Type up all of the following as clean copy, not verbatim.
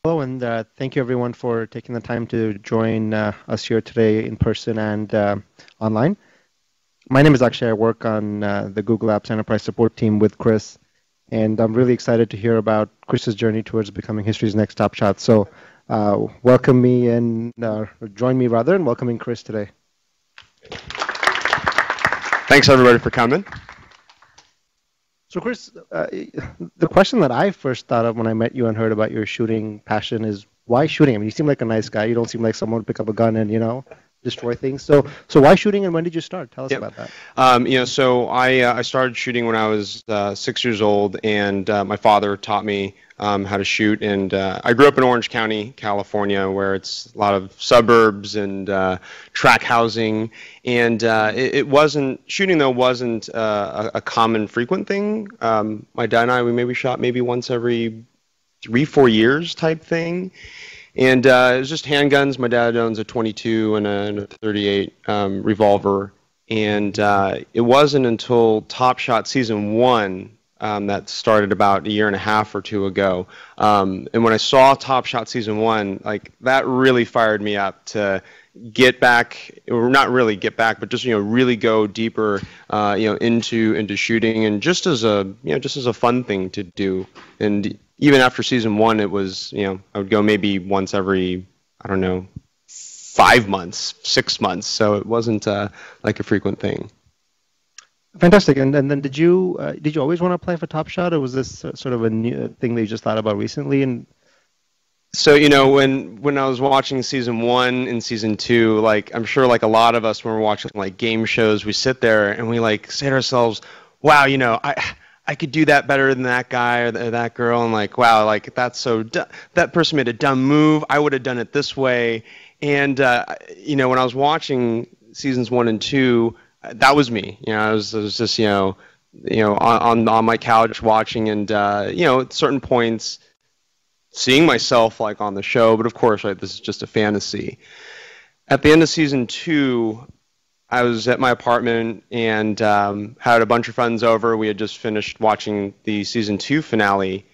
Hello, and thank you everyone for taking the time to join us here today in person and online. My name is Akshay. I work on the Google Apps Enterprise Support team with Chris, and I'm really excited to hear about Chris's journey towards becoming history's next top shot. So welcome me and join me rather in welcoming Chris today. Thanks everybody for coming. So Chris, the question that I first thought of when I met you and heard about your shooting passion is, why shooting? I mean, you seem like a nice guy. You don't seem like someone to pick up a gun and, destroy things. So why shooting, and when did you start? Tell us about that. So I started shooting when I was 6 years old, and my father taught me how to shoot. And I grew up in Orange County, California, where it's a lot of suburbs and track housing. And shooting though wasn't a common, frequent thing. My dad and I, we shot maybe once every 3-4 years type thing. And it was just handguns. My dad owns a 22 and a 38 revolver. And it wasn't until Top Shot Season 1 that started about a year and a half or two ago. And when I saw Top Shot Season 1, like, that really fired me up to get back, or not really get back, but just really go deeper into shooting, and just as a fun thing to do. And even after Season 1, it was, I would go maybe once every, I don't know, 5 months, 6 months. So it wasn't like a frequent thing. Fantastic. And then did you always want to apply for Top Shot, or was this sort of a new thing that you just thought about recently? And so, when I was watching Season 1 and Season 2, like, I'm sure like a lot of us when we're watching like game shows, we sit there and we like say to ourselves, wow, I could do that better than that guy or that girl, and like, wow, like, that's so that person made a dumb move. I would have done it this way. And when I was watching Seasons 1 and 2, that was me. I was just on my couch watching, and at certain points seeing myself like on the show, but of course, right, this is just a fantasy. At the end of Season 2, I was at my apartment and had a bunch of friends over. We had just finished watching the Season 2 finale,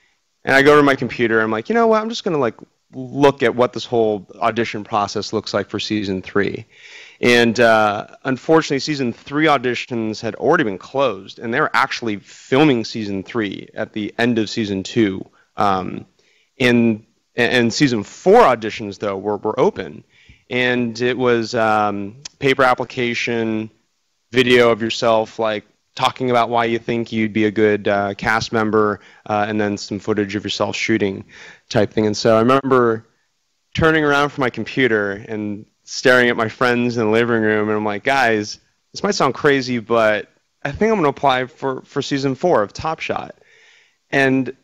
and I go to my computer. I'm like, you know what? I'm just gonna like look at what this whole audition process looks like for Season 3. And unfortunately, Season 3 auditions had already been closed, and they were actually filming Season 3 at the end of Season 2. And Season 4 auditions, though, were open. And it was paper application, video of yourself, like, talking about why you think you'd be a good cast member, and then some footage of yourself shooting type thing. And so I remember turning around from my computer and staring at my friends in the living room, and I'm like, guys, this might sound crazy, but I think I'm going to apply for Season 4 of Top Shot. And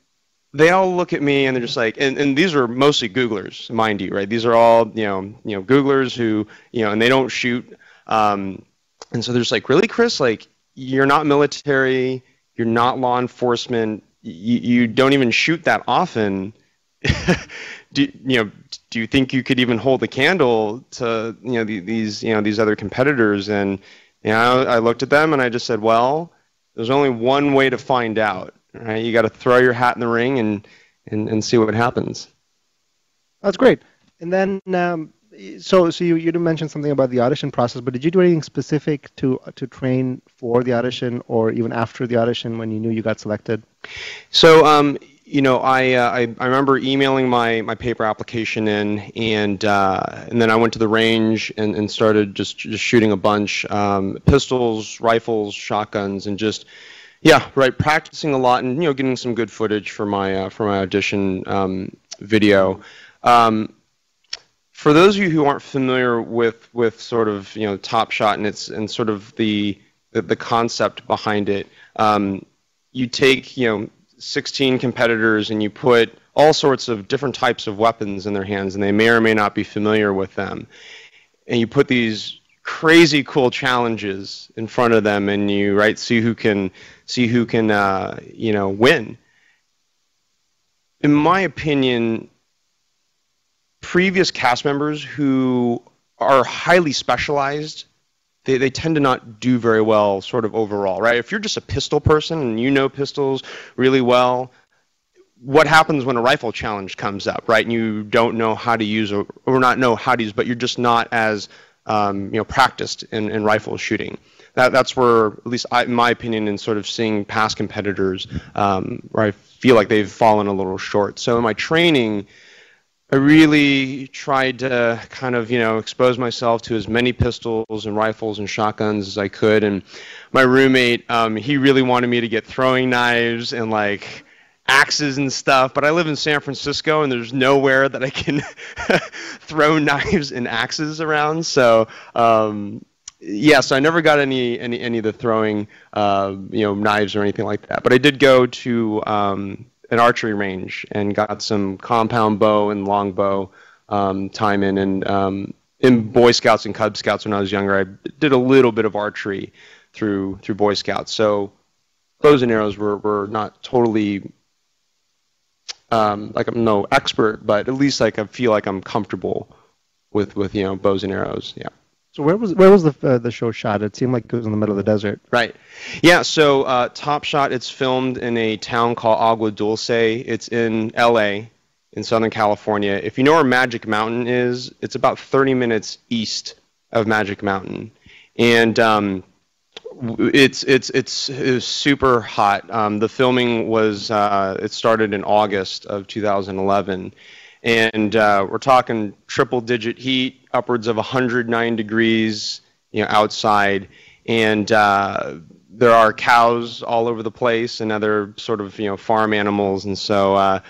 they all look at me and they're just like, and these are mostly Googlers, mind you, right? These are all, Googlers who, and they don't shoot. And so they're just like, really, Chris? Like, you're not military, you're not law enforcement, you don't even shoot that often. Do you think you could even hold a candle to these other competitors? And I looked at them and I just said, well, there's only one way to find out, right? You got to throw your hat in the ring and see what happens. That's great. And then so you did mention something about the audition process, but did you do anything specific to train for the audition, or even after the audition when you knew you got selected? So I remember emailing my paper application in, and then I went to the range and started just shooting a bunch, pistols, rifles, shotguns, and just practicing a lot, and getting some good footage for my audition video. For those of you who aren't familiar with sort of Top Shot and sort of the concept behind it, you take 16 competitors and you put all sorts of different types of weapons in their hands, and they may or may not be familiar with them, and you put these crazy cool challenges in front of them, and you see who can win. In my opinion, previous cast members who are highly specialized, they tend to not do very well sort of overall, right? If you're just a pistol person and you know pistols really well, what happens when a rifle challenge comes up, right? And you don't know how to use, or not know how to use, but you're just not as practiced in rifle shooting. That's where, at least in my opinion, in sort of seeing past competitors, where I feel like they've fallen a little short. So in my training, I really tried to kind of, expose myself to as many pistols and rifles and shotguns as I could. And my roommate, he really wanted me to get throwing knives and like axes and stuff, but I live in San Francisco and there's nowhere that I can throw knives and axes around. So yeah, so I never got any of the throwing knives or anything like that. But I did go to an archery range and got some compound bow and longbow time in. And in Boy Scouts and Cub Scouts when I was younger, I did a little bit of archery through Boy Scouts. So bows and arrows were not totally like I'm no expert, but at least like I feel like I'm comfortable with bows and arrows. Yeah. So where was the show shot? It seemed like it was in the middle of the desert. Right. Yeah. So Top Shot, it's filmed in a town called Agua Dulce. It's in L.A. in Southern California. If you know where Magic Mountain is, it's about 30 minutes east of Magic Mountain, and it was super hot. The filming was it started in August of 2011, and we're talking triple-digit heat, upwards of 109 degrees, outside, and there are cows all over the place and other sort of farm animals, and so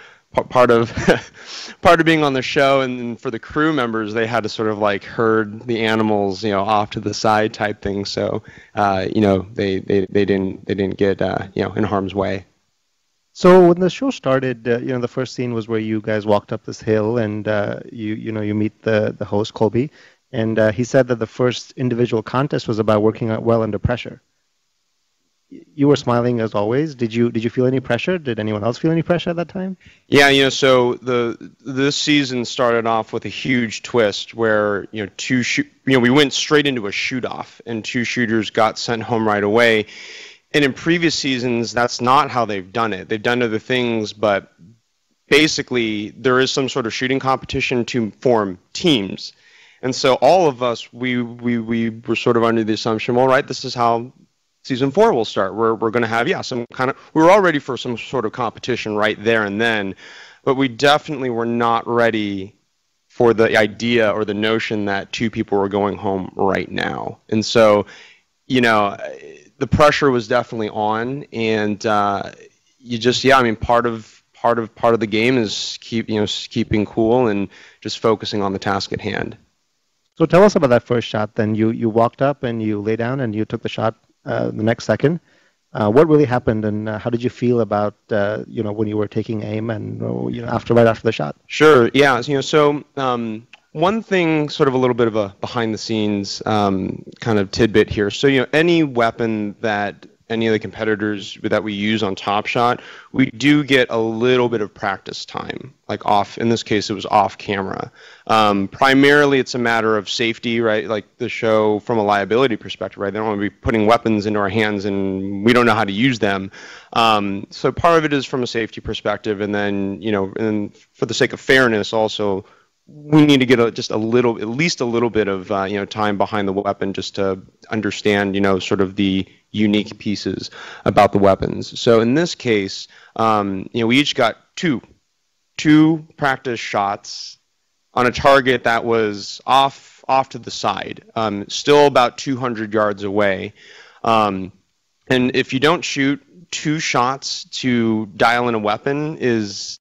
part of being on the show, and for the crew members, they had to sort of like herd the animals off to the side type thing, so they didn't get in harm's way. So when the show started, the first scene was where you guys walked up this hill, and you meet the host Colby, and he said that the first individual contest was about working out well under pressure. You were smiling as always. Did you feel any pressure? Did anyone else feel any pressure at that time? Yeah, so this season started off with a huge twist where we went straight into a shoot-off, and 2 shooters got sent home right away. And in previous seasons, that's not how they've done it. They've done other things, but basically there is some sort of shooting competition to form teams. And so all of us, we were sort of under the assumption, well, right, this is how Season 4 will start. We're going to have, some kind of, we were all ready for some sort of competition right there and then, but we definitely were not ready for the idea or the notion that 2 people were going home right now. And so, the pressure was definitely on, and part of the game is keeping cool and just focusing on the task at hand. So tell us about that first shot. Then you walked up and you lay down and you took the shot the next second. What really happened, and how did you feel about when you were taking aim and right after the shot? Sure. Yeah. So one thing, sort of a little bit of a behind the scenes kind of tidbit here. So any weapon that any of the competitors that we use on Top Shot, we do get a little bit of practice time, like off, in this case it was off camera. Primarily it's a matter of safety, right? Like the show from a liability perspective, right? They don't want to be putting weapons into our hands and we don't know how to use them. So part of it is from a safety perspective, and then, and for the sake of fairness also, we need to get at least a little bit of time behind the weapon just to understand sort of the unique pieces about the weapons. So in this case, we each got two practice shots on a target that was off to the side, still about 200 yards away. And if you don't shoot 2 shots to dial in a weapon, it's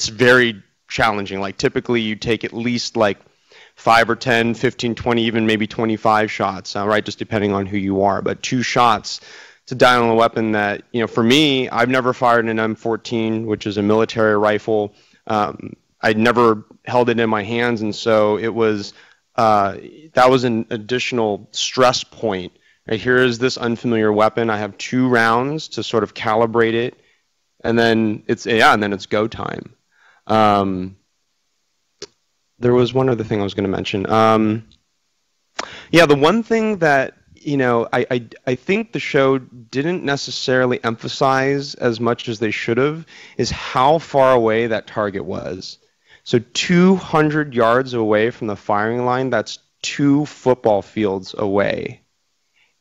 very challenging. Like typically you take at least like 5 or 10, 15, 20, even maybe 25 shots, right? Just depending on who you are. But 2 shots to dial in a weapon that, for me, I've never fired an M14, which is a military rifle. I'd never held it in my hands, and so it was that was an additional stress point. Right, here is this unfamiliar weapon. I have 2 rounds to sort of calibrate it, and then it's go time. There was one other thing I was going to mention. The one thing that I think the show didn't necessarily emphasize as much as they should have is how far away that target was. So 200 yards away from the firing line, that's 2 football fields away.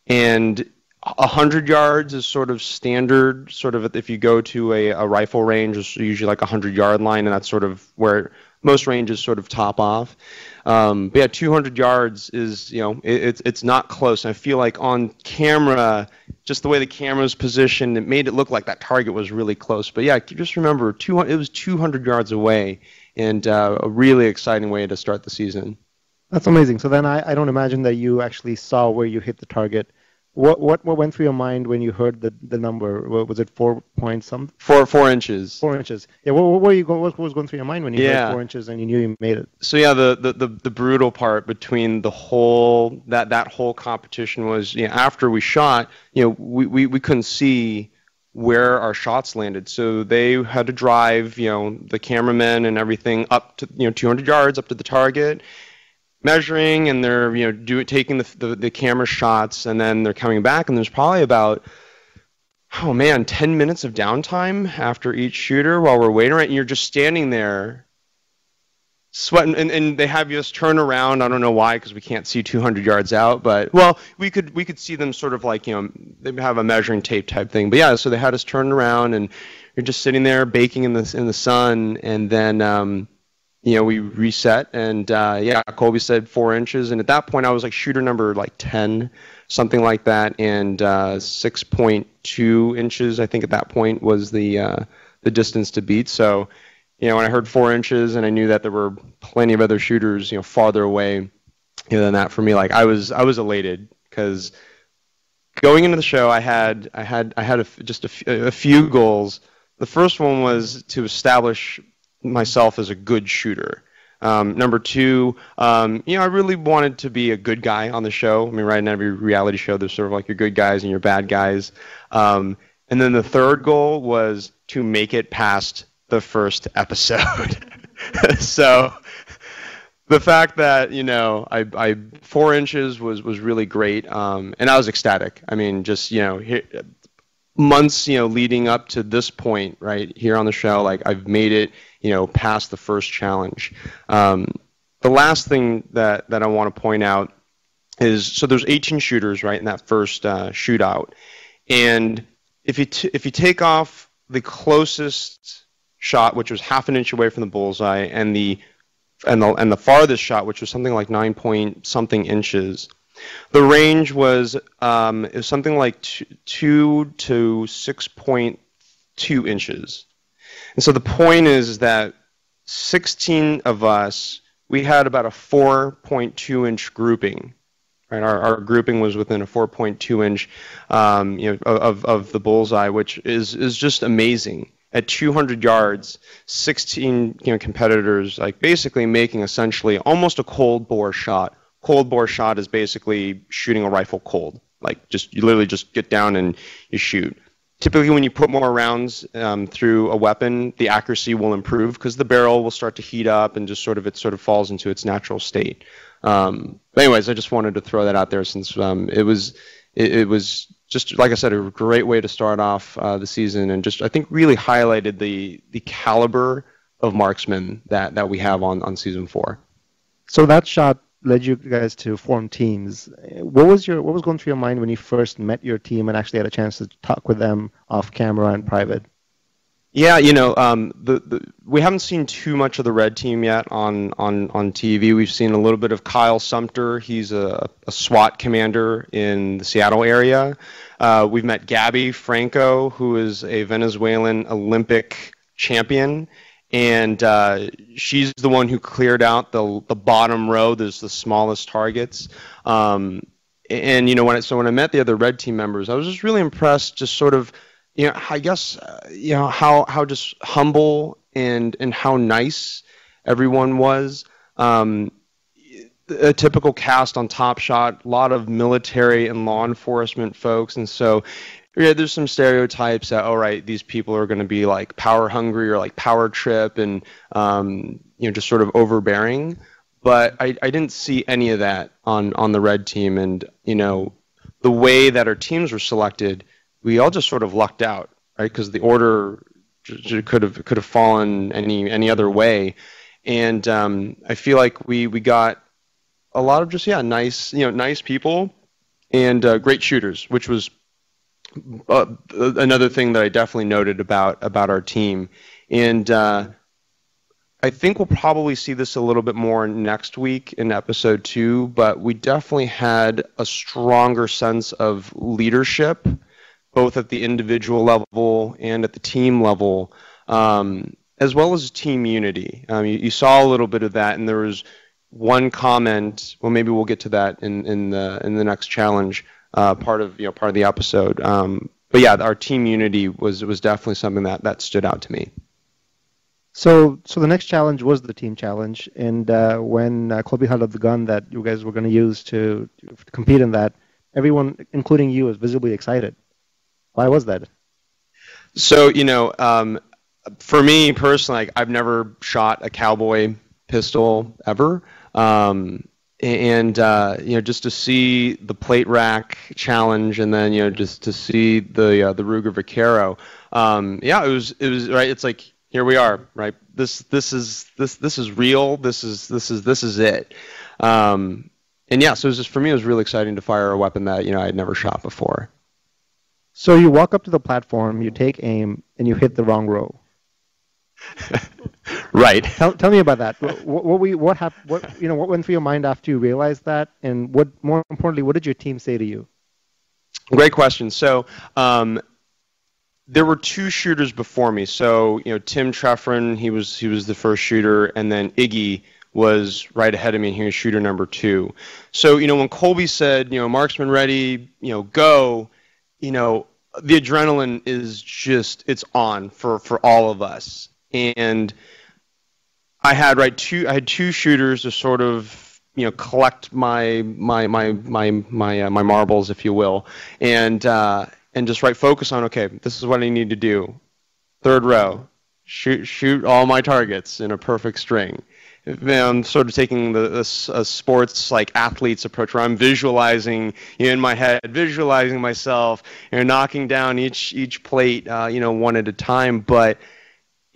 And 100 yards is sort of standard, sort of if you go to a rifle range, it's usually like a 100-yard line, and that's sort of where most ranges sort of top off. But yeah, 200 yards is, it's not close. And I feel like on camera, just the way the camera was positioned, it made it look like that target was really close. But yeah, just remember, it was 200 yards away, and a really exciting way to start the season. That's amazing. So then I don't imagine that you actually saw where you hit the target. What went through your mind when you heard the number? Was it 4 point something? 4 inches. 4 inches. Yeah. What was going through your mind when you heard 4 inches and you knew you made it? So yeah, the brutal part between the whole that whole competition was, after we shot, we couldn't see where our shots landed, so they had to drive, the cameramen and everything up to 200 yards up to the target, measuring, and they're taking the camera shots, and then they're coming back, and there's probably about 10 minutes of downtime after each shooter while we're waiting, right? And you're just standing there sweating, and they have you just turn around. I don't know why, because we can't see 200 yards out, but we could see them sort of like, they have a measuring tape type thing, but yeah, so they had us turn around, and you're just sitting there baking in the sun, and then we reset, and Colby said 4 inches, and at that point I was like shooter number 10, something like that, and 6.2 inches I think at that point was the distance to beat. So when I heard 4 inches, and I knew that there were plenty of other shooters farther away than that, for me, like I was elated, because going into the show I had just a few goals. The first one was to establish myself as a good shooter. Number 2, I really wanted to be a good guy on the show. I mean, right, in every reality show, there's sort of like your good guys and your bad guys. And then the third goal was to make it past the first episode. So the fact that, I 4 inches was really great. And I was ecstatic. I mean, just, months, leading up to this point, right here on the show, like I've made it, past the first challenge. The last thing that I want to point out is, so there's 18 shooters, right, in that first shootout, and if you take off the closest shot, which was half an inch away from the bullseye, and the farthest shot, which was something like 9 point something inches, the range was something like 2 to 6.2 inches. And so the point is that 16 of us, we had about a 4.2 inch grouping. Right, our grouping was within a 4.2 inch, of the bullseye, which is just amazing. At 200 yards, 16 competitors, like basically making essentially almost a cold bore shot. Cold bore shot is basically shooting a rifle cold. Like you literally just get down and you shoot. Typically, when you put more rounds through a weapon, the accuracy will improve because the barrel will start to heat up and just it sort of falls into its natural state. But anyways, I just wanted to throw that out there, since it was just, like I said, a great way to start off the season, and just I think really highlighted the caliber of marksmen that we have on season 4. So that shot led you guys to form teams. What was going through your mind when you first met your team and actually had a chance to talk with them off camera and private? Yeah, we haven't seen too much of the red team yet on TV. We've seen a little bit of Kyle Sumter. He's a SWAT commander in the Seattle area. We've met Gabby Franco, who is a Venezuelan Olympic champion. And she's the one who cleared out the bottom row. There's the smallest targets. And when I met the other red team members, I was just really impressed. Just sort of, I guess, how just humble and how nice everyone was. A typical cast on Top Shot, a lot of military and law enforcement folks, and so. Yeah, there's some stereotypes that, right, these people are going to be like power hungry or like power trip and, just sort of overbearing. But I didn't see any of that on the red team. And, the way that our teams were selected, we all just sort of lucked out, right? Because the order could have fallen any other way, and I feel like we got a lot of just nice people and great shooters, which was another thing that I definitely noted about our team. And I think we'll probably see this a little bit more next week in episode 2, but we definitely had a stronger sense of leadership, both at the individual level and at the team level, as well as team unity. You saw a little bit of that, and there was one comment. Well, maybe we'll get to that in the next challenge part of the episode. But yeah, our team unity was definitely something that stood out to me. So the next challenge was the team challenge, and when Colby held up the gun that you guys were going to use to compete in that, everyone, including you, was visibly excited. Why was that? So, for me personally, I've never shot a cowboy pistol ever, and just to see the plate rack challenge, and then just to see the Ruger Vaquero, it was right. It's like, here we are, right? This is real. This is it. So it was just, for me, it was really exciting to fire a weapon that I had never shot before. So you walk up to the platform, you take aim, and you hit the wrong row. Right. Tell me about that. What went through your mind after you realized that, and more importantly, what did your team say to you? Great question. So there were 2 shooters before me. So Tim Treffren, he was the first shooter, and then Iggy was right ahead of me, and he was shooter number 2. So when Colby said marksman ready, go, the adrenaline is just, it's on for all of us. And I had 2 shooters to sort of collect my marbles, if you will, and just focus on, okay, this is what I need to do. 3rd row, shoot all my targets in a perfect string. I'm sort of taking a sports athletes approach, where I'm visualizing in my head, visualizing myself, knocking down each plate, one at a time. But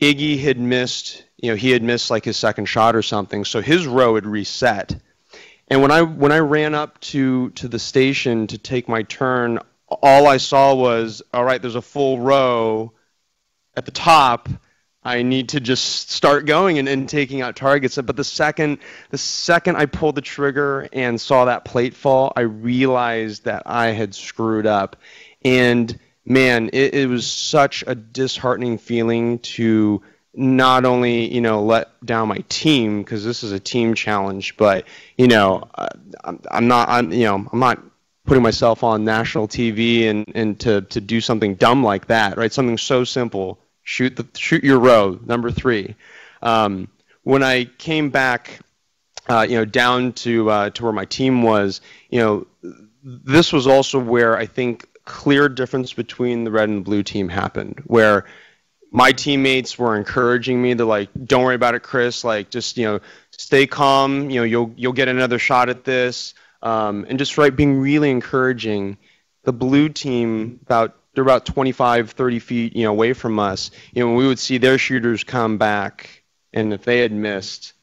Iggy had missed, he had missed his 2nd shot or something, so his row had reset. And when I ran up to the station to take my turn, all I saw was, all right, there's a full row at the top. I need to just start going and taking out targets. But the second I pulled the trigger and saw that plate fall, I realized that I had screwed up. And man, it was such a disheartening feeling to not only let down my team, because this is a team challenge, but I'm not putting myself on national TV and to do something dumb like that, right? Something so simple. Shoot your row, number 3. When I came back, down to where my team was, this was also where I think clear difference between the red and the blue team happened, where my teammates were encouraging me. They're like, "Don't worry about it, Chris. Just stay calm. You'll get another shot at this." And just being really encouraging. The blue team, they're about 25, 30 feet, away from us. We would see their shooters come back, and if they had missed,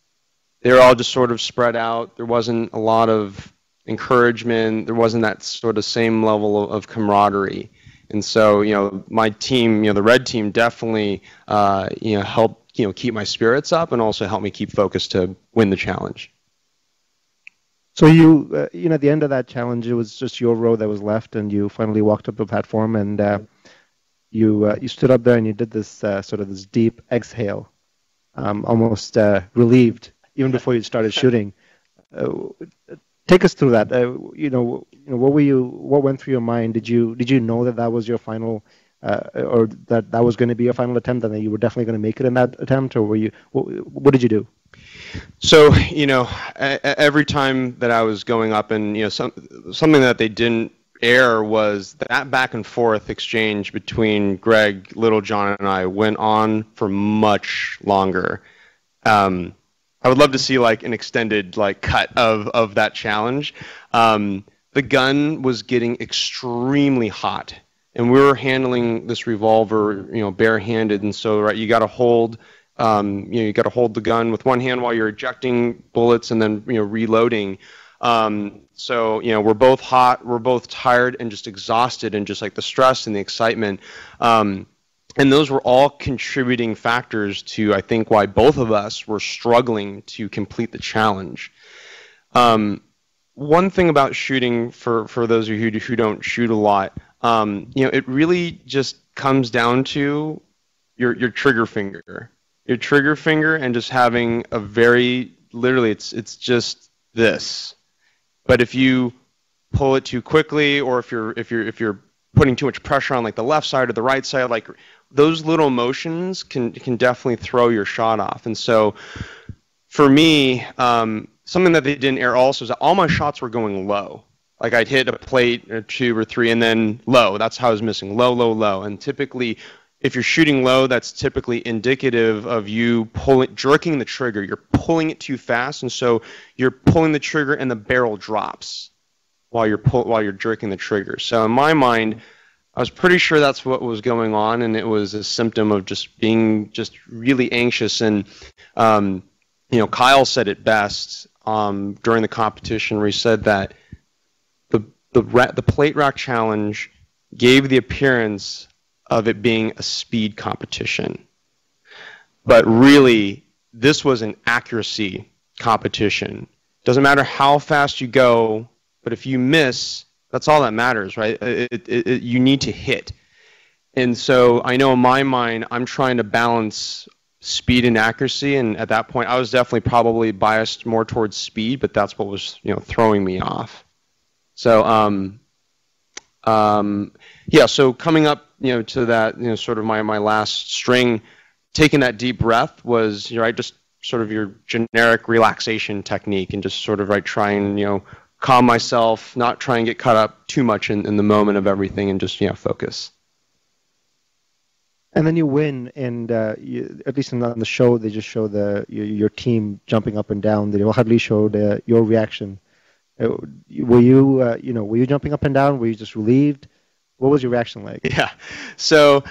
they were all just sort of spread out. There wasn't a lot of encouragement. There wasn't that sort of same level of camaraderie. And so, my team, the red team, definitely, helped, keep my spirits up, and also helped me keep focused to win the challenge. So you, at the end of that challenge, it was just your row that was left, and you finally walked up the platform, and you stood up there and you did this sort of this deep exhale, almost relieved, even before you started shooting. Take us through that. What went through your mind? Did you know that was your final, or that was going to be your final attempt, and that you were definitely going to make it in that attempt, or what did you do? So, every time that I was going up, and something that they didn't air was that back and forth exchange between Greg, Littlejohn, and I went on for much longer. I would love to see an extended cut of that challenge. the gun was getting extremely hot, and we were handling this revolver, barehanded, and so you got to hold, you got to hold the gun with one hand while you're ejecting bullets and then reloading. So we're both hot, we're both tired and just exhausted, and just like the stress and the excitement. And those were all contributing factors to, I think, why both of us were struggling to complete the challenge. One thing about shooting, for those of you who don't shoot a lot, it really just comes down to your trigger finger. Your trigger finger, and just having a very, literally, it's just this. But if you pull it too quickly, or if you're putting too much pressure on like the left side or the right side, like those little motions can definitely throw your shot off. And so for me, something that they didn't air also is that all my shots were going low. Like I'd hit a plate or two or three and then low. That's how I was missing. Low, low, low. And typically, if you're shooting low, that's typically indicative of you jerking the trigger. You're pulling it too fast, and so you're pulling the trigger and the barrel drops while you're jerking the trigger. So in my mind, I was pretty sure that's what was going on, and it was a symptom of just being really anxious. And Kyle said it best during the competition, where he said that the plate rack challenge gave the appearance of it being a speed competition, but really this was an accuracy competition. Doesn't matter how fast you go, but if you miss, that's all that matters, right? You need to hit. And so I know in my mind, I'm trying to balance speed and accuracy, and at that point, I was definitely probably biased more towards speed, but that's what was throwing me off. So yeah, so coming up to that sort of my last string, taking that deep breath was just sort of your generic relaxation technique, and just sort of try and calm myself, not try and get caught up too much in the moment of everything, and just focus. And then you win, and at least on the show, they just show your team jumping up and down. They hardly showed your reaction. Were you jumping up and down? Were you just relieved? What was your reaction like? Yeah. So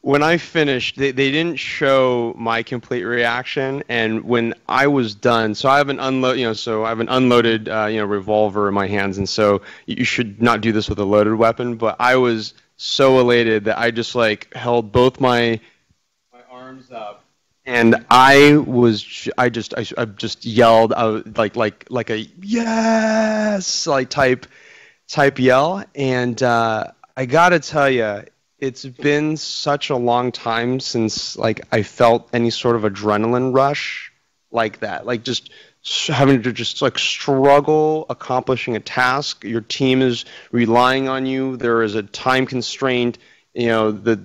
when I finished, they didn't show my complete reaction, and when I was done, so I have an unloaded revolver in my hands, and so you should not do this with a loaded weapon. But I was so elated that I just held both my arms up, and I just yelled like a yes type yell. And I gotta tell you, it's been such a long time since I felt any sort of adrenaline rush like that. Just having to struggle accomplishing a task. Your team is relying on you. There is a time constraint. The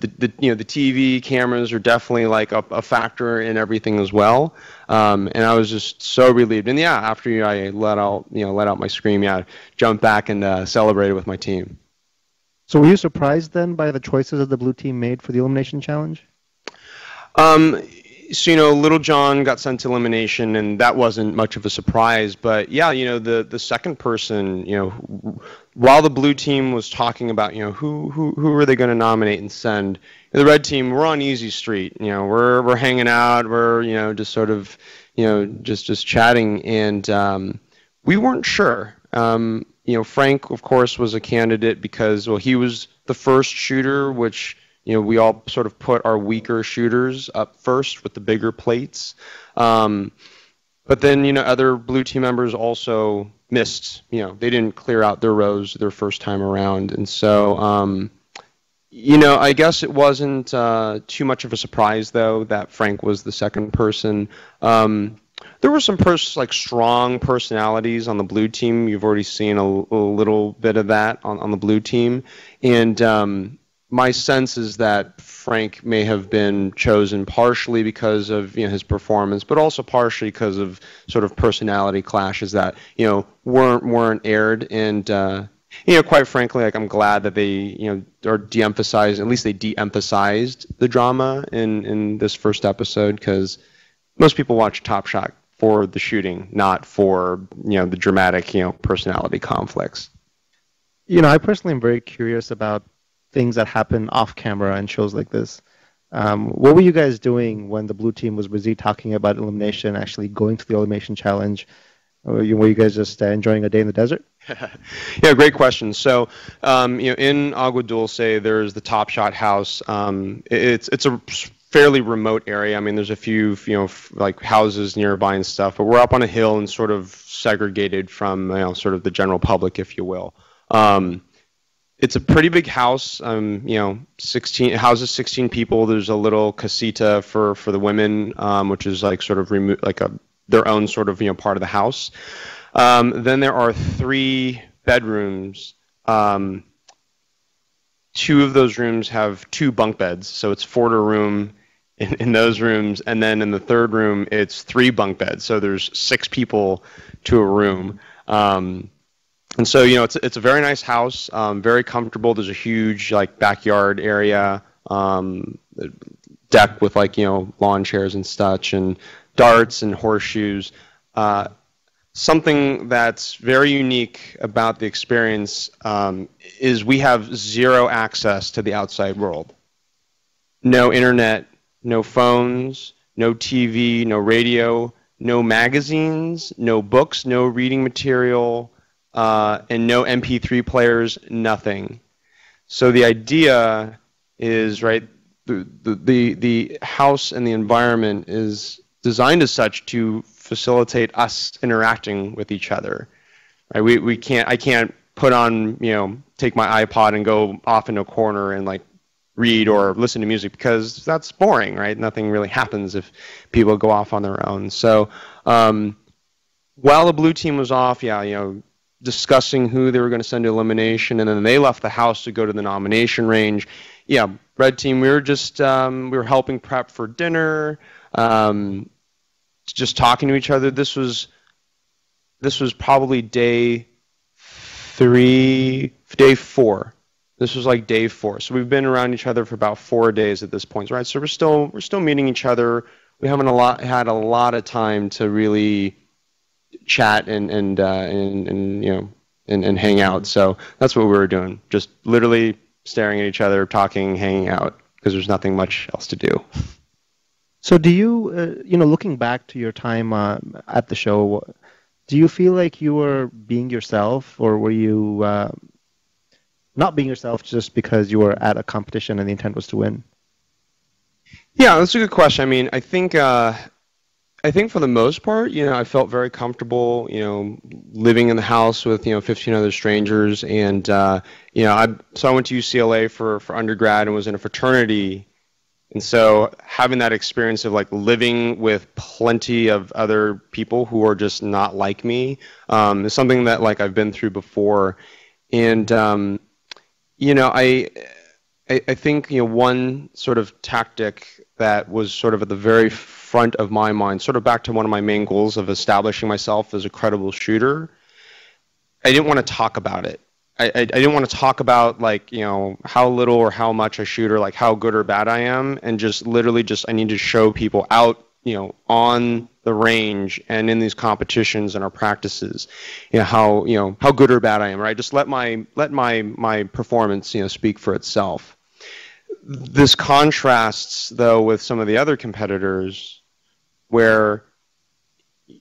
TV cameras are definitely a factor in everything as well. And I was just so relieved. And yeah, after I let out my scream, jumped back and celebrated with my team. So were you surprised then by the choices that the blue team made for the elimination challenge? So Little John got sent to elimination, and that wasn't much of a surprise. But yeah, the second person, while the blue team was talking about who are they going to nominate and send, the red team, we're on easy street. We're hanging out, we're just sort of just chatting, and we weren't sure. Frank, of course, was a candidate because he was the first shooter, which we all sort of put our weaker shooters up first with the bigger plates. But then, other blue team members also missed. They didn't clear out their rows their first time around. And so, I guess it wasn't too much of a surprise, though, that Frank was the second person. There were some strong personalities on the blue team. You've already seen a little bit of that on the blue team. And my sense is that Frank may have been chosen partially because of his performance, but also partially because of sort of personality clashes that weren't aired. And quite frankly, I'm glad that they are de-emphasized. At least they de-emphasized the drama in this first episode, because most people watch Top Shot for the shooting, not for the dramatic personality conflicts. I personally am very curious about things that happen off camera in shows like this. What were you guys doing when the blue team was busy talking about elimination, actually going to the elimination challenge? Were you guys just enjoying a day in the desert? Yeah, great question. So, in Agua Dulce, there's the Top Shot house. It's a fairly remote area. I mean, there's a few, like houses nearby and stuff, but we're up on a hill and sort of segregated from, sort of the general public, if you will. It's a pretty big house. 16 it houses 16 people. There's a little casita for the women, which is like sort of their own sort of part of the house. Then there are 3 bedrooms. 2 of those rooms have 2 bunk beds, so it's 4 to a room in those rooms, and then in the 3rd room it's 3 bunk beds, so there's 6 people to a room. And so it's a very nice house, very comfortable. There's a huge backyard area, deck with lawn chairs and such, and darts and horseshoes. Something that's very unique about the experience is we have 0 access to the outside world. No internet, no phones, no TV, no radio, no magazines, no books, no reading material, and no MP3 players, nothing. So the idea is, the house and the environment is designed as such to facilitate us interacting with each other. Right? I can't put on, take my iPod and go off in a corner and read or listen to music, because that's boring, right? Nothing really happens if people go off on their own. So while the blue team was off, discussing who they were going to send to elimination, and then they left the house to go to the nomination range. Yeah, red team, we were just we were helping prep for dinner, just talking to each other. This was probably day 4. This was day 4. So we've been around each other for about 4 days at this point, right? So we're still meeting each other. We haven't had a lot of time to really chat and hang out. So that's what we were doing. Just literally staring at each other, talking, hanging out, because there's nothing much else to do. So do you, looking back to your time at the show, do you feel like you were being yourself, or were you not being yourself just because you were at a competition and the intent was to win? Yeah, that's a good question. I mean, I think for the most part, I felt very comfortable, living in the house with 15 other strangers, and so I went to UCLA for undergrad and was in a fraternity. And so having that experience of living with plenty of other people who are just not like me is something that I've been through before. And I think one sort of tactic that was sort of at the very front of my mind, sort of back to one of my main goals of establishing myself as a credible shooter, I didn't want to talk about it. I didn't want to talk about how little or how much a shooter, how good or bad I am, and just literally I need to show people out, on the range and in these competitions and our practices, how good or bad I am, right? Just let my performance, speak for itself. This contrasts though with some of the other competitors where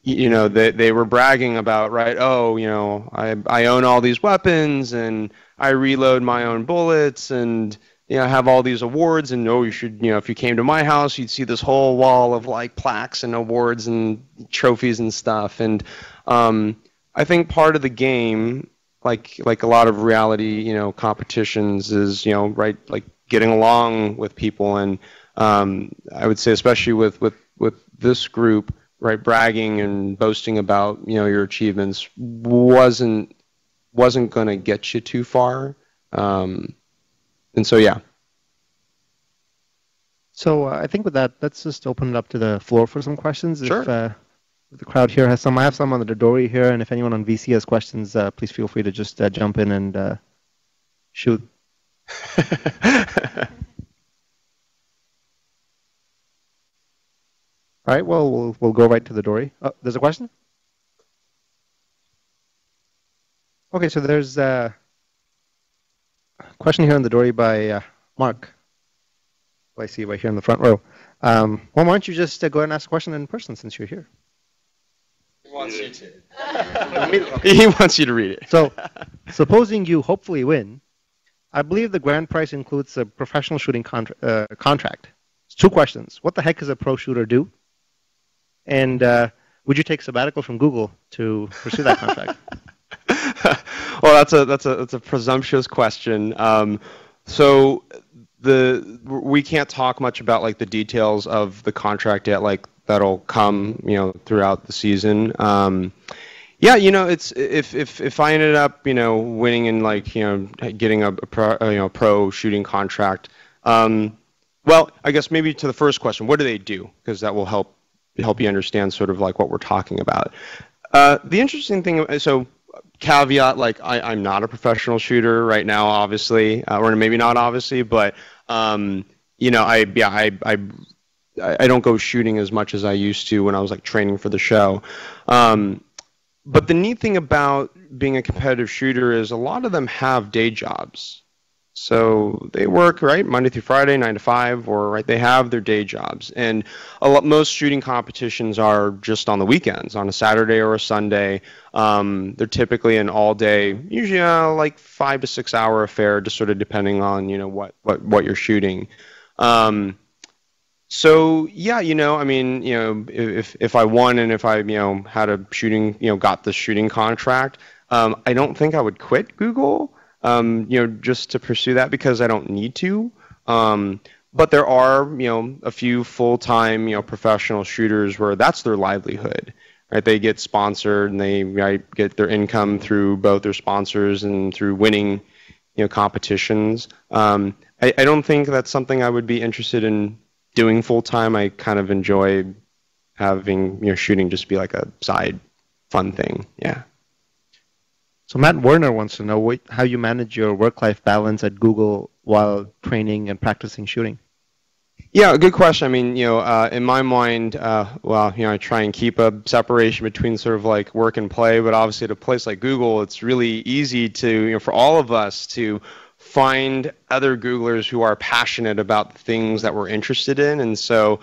they were bragging about, right, I own all these weapons and I reload my own bullets and I have all these awards, and you should, if you came to my house, you'd see this whole wall of plaques and awards and trophies and stuff. And I think part of the game, like a lot of reality, competitions, is right, getting along with people. And I would say, especially with this group, right, bragging and boasting about your achievements wasn't going to get you too far. And so, yeah. So I think with that, let's just open it up to the floor for some questions. Sure. If the crowd here has some, I have some on the Dodori here, and if anyone on VC has questions, please feel free to just jump in and shoot. All right, well, we'll go right to the dory. Oh, there's a question? Okay, so there's a question here on the dory by Mark, who I see right here in the front row. Well, why don't you just go ahead and ask a question in person since you're here? He wants you to. He wants you to read it. So, supposing you hopefully win, I believe the grand prize includes a professional shooting contract. It's 2 questions. What the heck does a pro shooter do? And would you take sabbatical from Google to pursue that contract? Well, that's a presumptuous question. So we can't talk much about like the details of the contract yet. Like that'll come, throughout the season. Yeah, it's if I ended up, winning and like, getting a pro shooting contract. Well, I guess maybe to the first question, what do they do? Because that will help you understand sort of like what we're talking about. The interesting thing, so caveat, like I'm not a professional shooter right now, obviously, or maybe not obviously, but I don't go shooting as much as I used to when I was like training for the show. But the neat thing about being a competitive shooter is a lot of them have day jobs. So they work, right, Monday through Friday, 9 to 5, or right, they have their day jobs. And most shooting competitions are just on the weekends, on a Saturday or a Sunday. They're typically an all-day, usually like 5 to 6 hour affair, just sort of depending on what you're shooting. So yeah, I mean, if I won and if I had a shooting, got the shooting contract, I don't think I would quit Google. Just to pursue that because I don't need to. But there are, a few full-time, professional shooters where that's their livelihood, right? They get sponsored and they get their income through both their sponsors and through winning, competitions. I don't think that's something I would be interested in doing full-time. I kind of enjoy having, shooting just be like a side fun thing. Yeah. So Matt Werner wants to know how you manage your work-life balance at Google while training and practicing shooting. Yeah, good question. I mean, in my mind, I try and keep a separation between sort of like work and play, but obviously at a place like Google, it's really easy to, for all of us to find other Googlers who are passionate about the things that we're interested in. And so,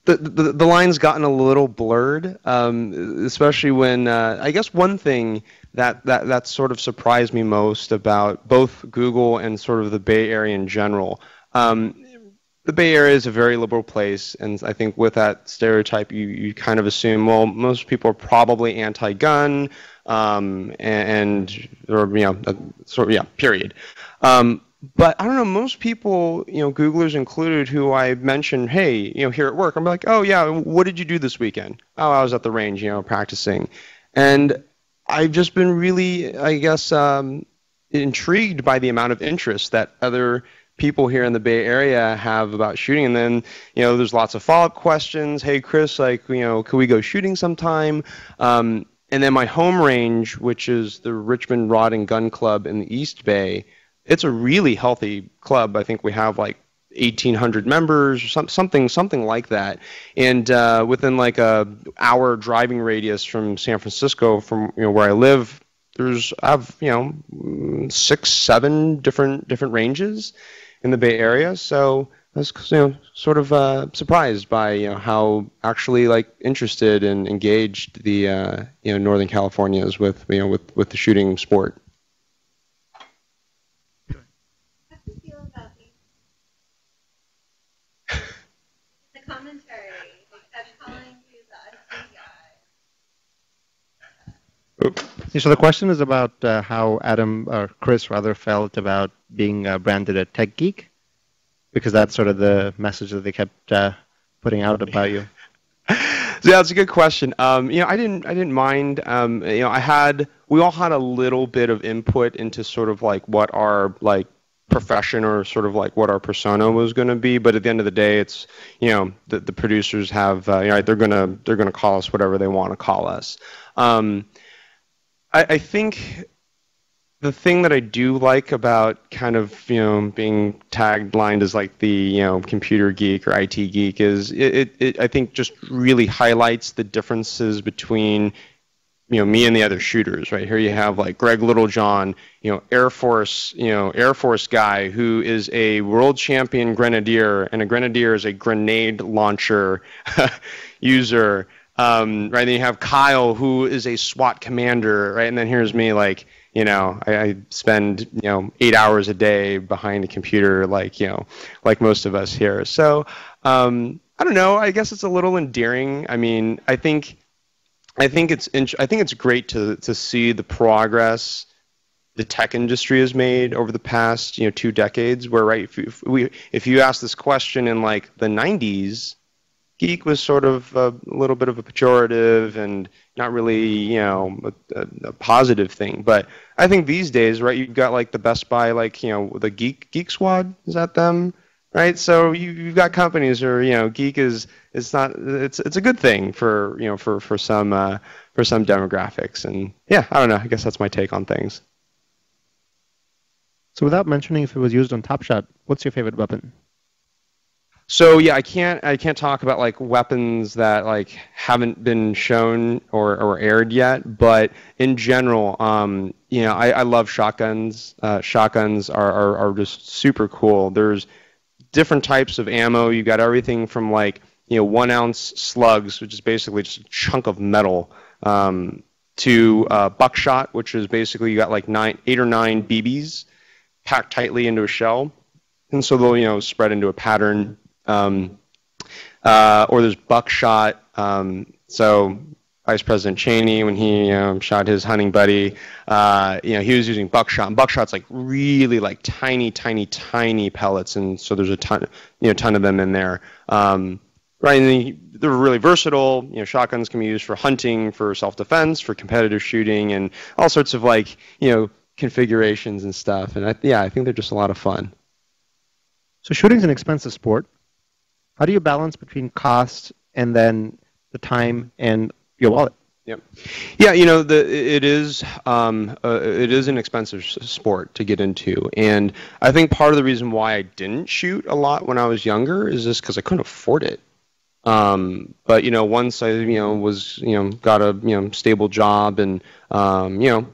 the line's gotten a little blurred, especially when I guess one thing that sort of surprised me most about both Google and sort of the Bay Area in general. The Bay Area is a very liberal place, and I think with that stereotype, you kind of assume, well, most people are probably anti-gun, period. But I don't know, most people, Googlers included, who I mentioned, hey, here at work, I'm like, oh yeah, what did you do this weekend? Oh, I was at the range, practicing. And I've just been really, I guess, intrigued by the amount of interest that other people here in the Bay Area have about shooting. And then, there's lots of follow-up questions. Hey, Chris, like, could we go shooting sometime? And then my home range, which is the Richmond Rod and Gun Club in the East Bay, it's a really healthy club. I think we have like 1,800 members or something like that. And within like a hour driving radius from San Francisco, from where I live, I have 6, 7 different ranges in the Bay Area. So I was sort of surprised by how actually like interested and engaged the Northern California is with with the shooting sport. Commentary, like calling you the ugly guy. So the question is about how Adam, or Chris rather, felt about being branded a tech geek, because that's sort of the message that they kept putting out about you. So yeah, that's a good question. I didn't mind. We all had a little bit of input into sort of like what our like profession or sort of like what our persona was going to be, but at the end of the day, it's the producers have they're gonna call us whatever they want to call us. I think the thing that I do like about kind of, being tagged-lined as like the, computer geek or IT geek is it I think just really highlights the differences between, me and the other shooters, right? Here you have like Greg Littlejohn, Air Force guy who is a world champion grenadier, and a grenadier is a grenade launcher user, right? Then you have Kyle, who is a SWAT commander, right? And then here's me, like, I spend, 8 hours a day behind a computer, like, like most of us here. So, I don't know. I guess it's a little endearing. I mean, I think it's great to see the progress the tech industry has made over the past, 2 decades. Where, right, if you ask this question in like the 90s, geek was sort of a little bit of a pejorative and not really, a positive thing. But I think these days, right, you've got like the Best Buy, like, the Geek Squad, is that them? Right, so you've got companies where geek is not, it's a good thing for for some demographics, and yeah, I don't know. I guess that's my take on things. So without mentioning if it was used on Top Shot, what's your favorite weapon? So yeah, I can't talk about like weapons that like haven't been shown or aired yet, but in general, I love shotguns. Shotguns are just super cool. There's different types of ammo. You got everything from like 1 ounce slugs, which is basically just a chunk of metal, to buckshot, which is basically you got like 8 or 9 BBs packed tightly into a shell, and so they'll spread into a pattern. Or there's buckshot. So Vice President Cheney, when he shot his hunting buddy, he was using buckshot. And buckshot's like really like tiny pellets, and so there's a ton of them in there. Right, and they're really versatile. Shotguns can be used for hunting, for self-defense, for competitive shooting, and all sorts of like configurations and stuff. And I think they're just a lot of fun. So shooting's an expensive sport. How do you balance between cost and then the time and your wallet? Yep. Yeah, it is an expensive sport to get into, and I think part of the reason why I didn't shoot a lot when I was younger is just because I couldn't afford it. But once I was got a stable job and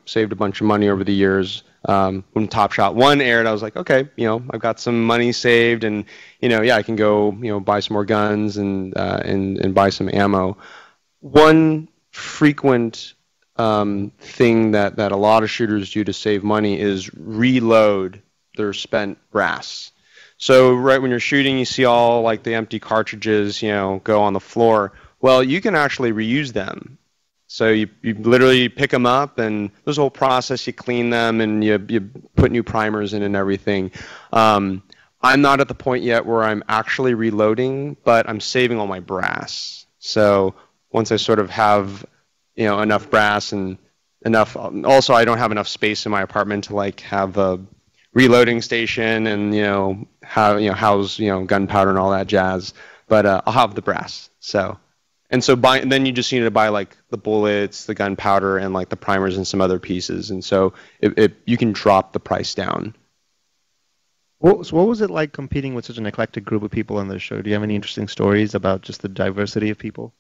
saved a bunch of money over the years. When Top Shot 1 aired, I was like, okay, I've got some money saved, and I can go buy some more guns and buy some ammo. One frequent thing that a lot of shooters do to save money is reload their spent brass. So right when you're shooting, you see all like the empty cartridges go on the floor. Well, you can actually reuse them. So you literally pick them up, and there's a whole process. You clean them, and you put new primers in and everything. I'm not at the point yet where I'm actually reloading, but I'm saving all my brass. So once I sort of have enough brass and enough, also I don't have enough space in my apartment to like have a reloading station and house gunpowder and all that jazz. But I'll have the brass. And then you just need to buy like the bullets, the gunpowder, and like the primers and some other pieces. And so you can drop the price down. So what was it like competing with such an eclectic group of people on the show? Do you have any interesting stories about just the diversity of people?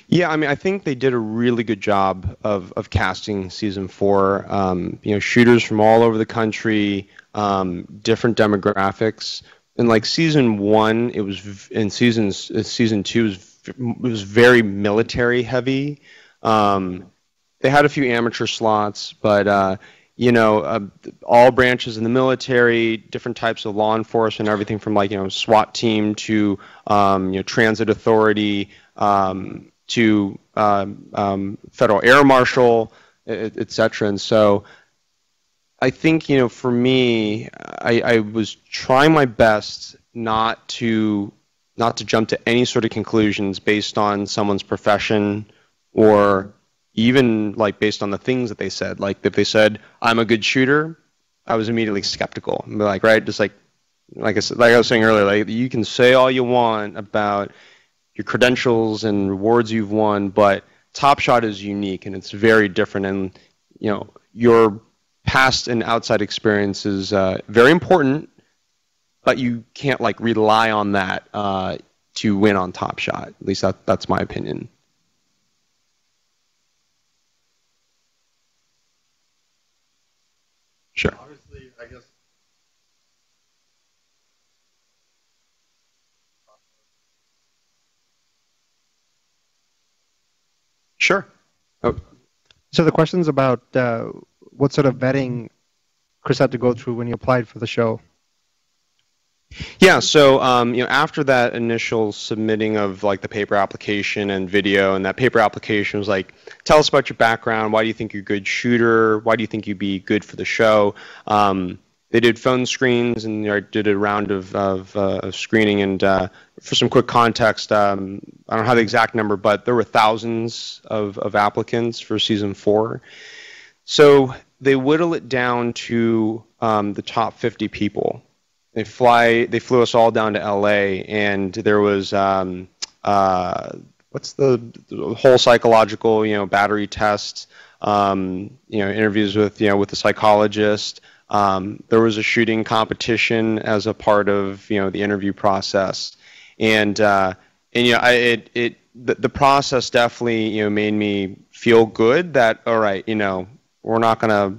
Yeah, I mean, I think they did a really good job of casting season 4. Shooters from all over the country, different demographics. In like season 1, it was, in season 2 it was very military heavy. They had a few amateur slots, but all branches in the military, different types of law enforcement, everything from like SWAT team to transit authority to federal air marshal, etc. And so I think, for me, I was trying my best not to jump to any sort of conclusions based on someone's profession or even like based on the things that they said. Like if they said, I'm a good shooter, I was immediately skeptical. I'm like, right, just like I said, like I was saying earlier, like you can say all you want about your credentials and rewards you've won, but Top Shot is unique and it's very different. And your past and outside experience is very important, but you can't like rely on that to win on Top Shot. At least that's my opinion. Sure. Obviously, I guess. Sure. Oh. So the question's about what sort of vetting Chris had to go through when he applied for the show. Yeah, so after that initial submitting of like the paper application and video, and that paper application was like, tell us about your background. Why do you think you're a good shooter? Why do you think you'd be good for the show? They did phone screens and did a round of screening. And for some quick context, I don't have the exact number, but there were thousands of applicants for season 4. So they whittle it down to the top 50 people. They flew us all down to LA, and there was what's the whole psychological, battery tests, interviews with the psychologist. There was a shooting competition as a part of the interview process, and the process definitely made me feel good that all right, we're not gonna.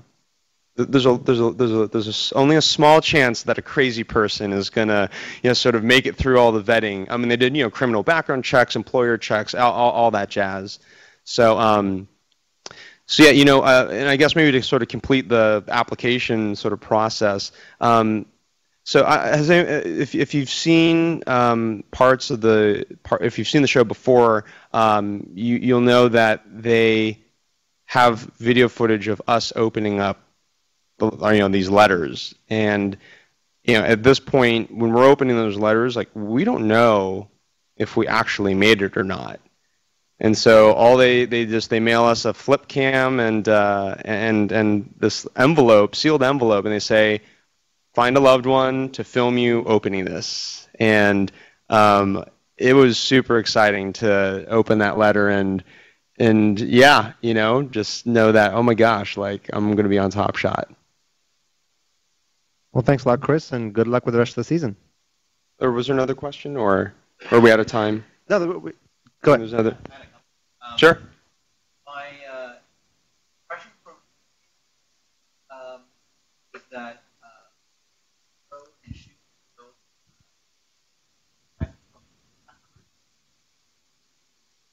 There's only a small chance that a crazy person is gonna sort of make it through all the vetting. I mean, they did criminal background checks, employer checks, all that jazz. So yeah, and I guess maybe to sort of complete the application sort of process. If you've seen if you've seen the show before, you'll know that they have video footage of us opening up these letters, and at this point when we're opening those letters, like, we don't know if we actually made it or not. And so all they mail us a flip cam and this envelope, sealed envelope, and they say, find a loved one to film you opening this. And it was super exciting to open that letter and yeah, just know that, oh my gosh, like, I'm going to be on Top Shot. Well, thanks a lot, Chris, and good luck with the rest of the season. Or was there another question, or are we out of time? No, go ahead. There's another. Sure. My question from is that and shoot both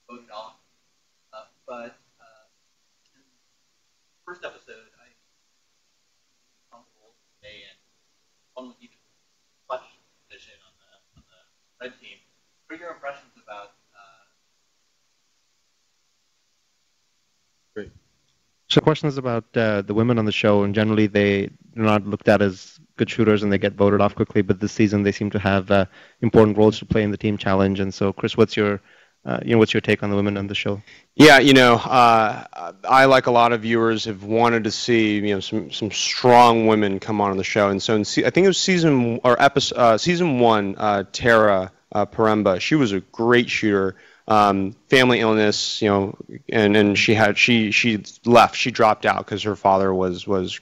voted off, but in the first episode, I comfortable today and one with even clutch position on the red team. What are your impressions about? Great. So the question is about the women on the show, and generally they're not looked at as good shooters and they get voted off quickly, but this season they seem to have important roles to play in the team challenge. And so, Chris, what's your take on the women on the show? Yeah, I, like a lot of viewers, have wanted to see some strong women come on the show, and so I think it was season 1, Tara Paremba. She was a great shooter. Family illness, and she left. She dropped out because her father was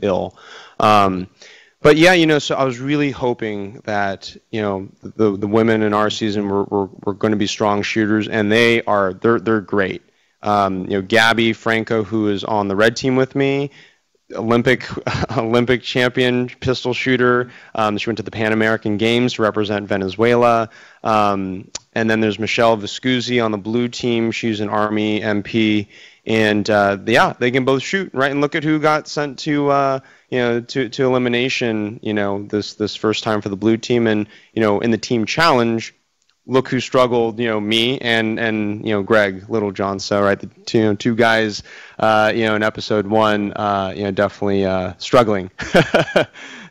ill. But yeah, so I was really hoping that the women in our season were going to be strong shooters, and they're great. Gabby Franco, who is on the red team with me, Olympic champion pistol shooter. She went to the Pan American Games to represent Venezuela. And then there's Michelle Viscuzzi on the blue team. She's an Army MP, and yeah, they can both shoot, right? And look at who got sent to to elimination. This first time for the blue team, and in the team challenge, look who struggled. Me and Greg Littlejohn. So right, the two guys, in episode 1, definitely struggling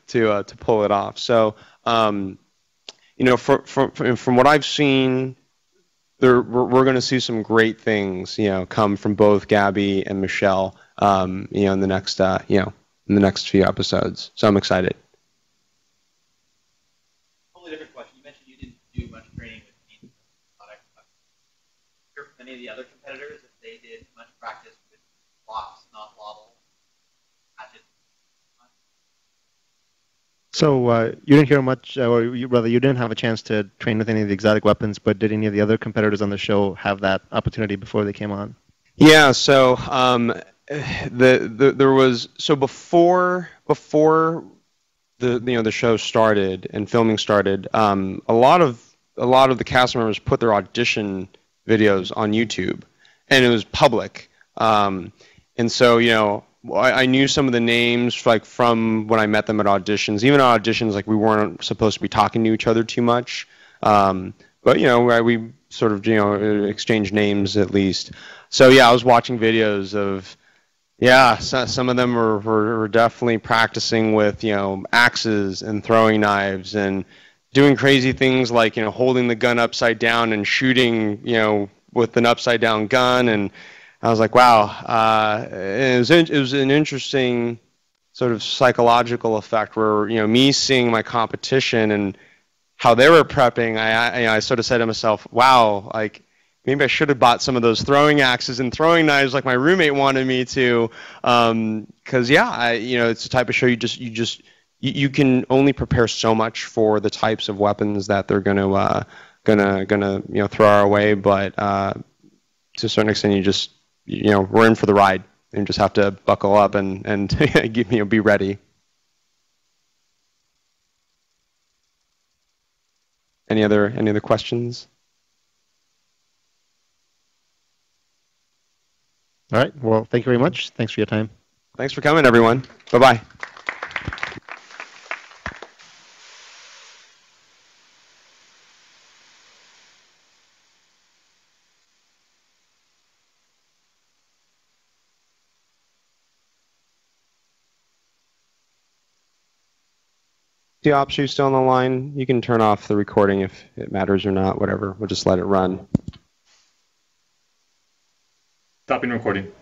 to pull it off. So. From what I've seen, we're going to see some great things, come from both Gabby and Michelle, in the next few episodes. So I'm excited. Totally different question. You mentioned you didn't do much training with the product. Hear from many of the other competitors if they did much practice with blocks, not models. So you didn't hear much, or rather, you didn't have a chance to train with any of the exotic weapons, but did any of the other competitors on the show have that opportunity before they came on? Yeah, so there was before the show started and filming started, a lot of the cast members put their audition videos on YouTube, and it was public. And so I knew some of the names like from when I met them at auditions. Even at auditions, like we weren't supposed to be talking to each other too much, but we sort of exchanged names at least. So yeah, I was watching videos of some of them were definitely practicing with axes and throwing knives and doing crazy things like holding the gun upside down and shooting with an upside down gun. And I was like, wow, it was an interesting sort of psychological effect where me seeing my competition and how they were prepping, I sort of said to myself, wow, like maybe I should have bought some of those throwing axes and throwing knives like my roommate wanted me to, because it's the type of show you can only prepare so much for the types of weapons that they're gonna throw our way, but to a certain extent we're in for the ride and just have to buckle up and be ready. Any other questions? All right. Well, thank you very much. Thanks for your time. Thanks for coming, everyone. Bye-bye. The ops, are you still on the line? You can turn off the recording if it matters or not, whatever. We'll just let it run. Stopping recording.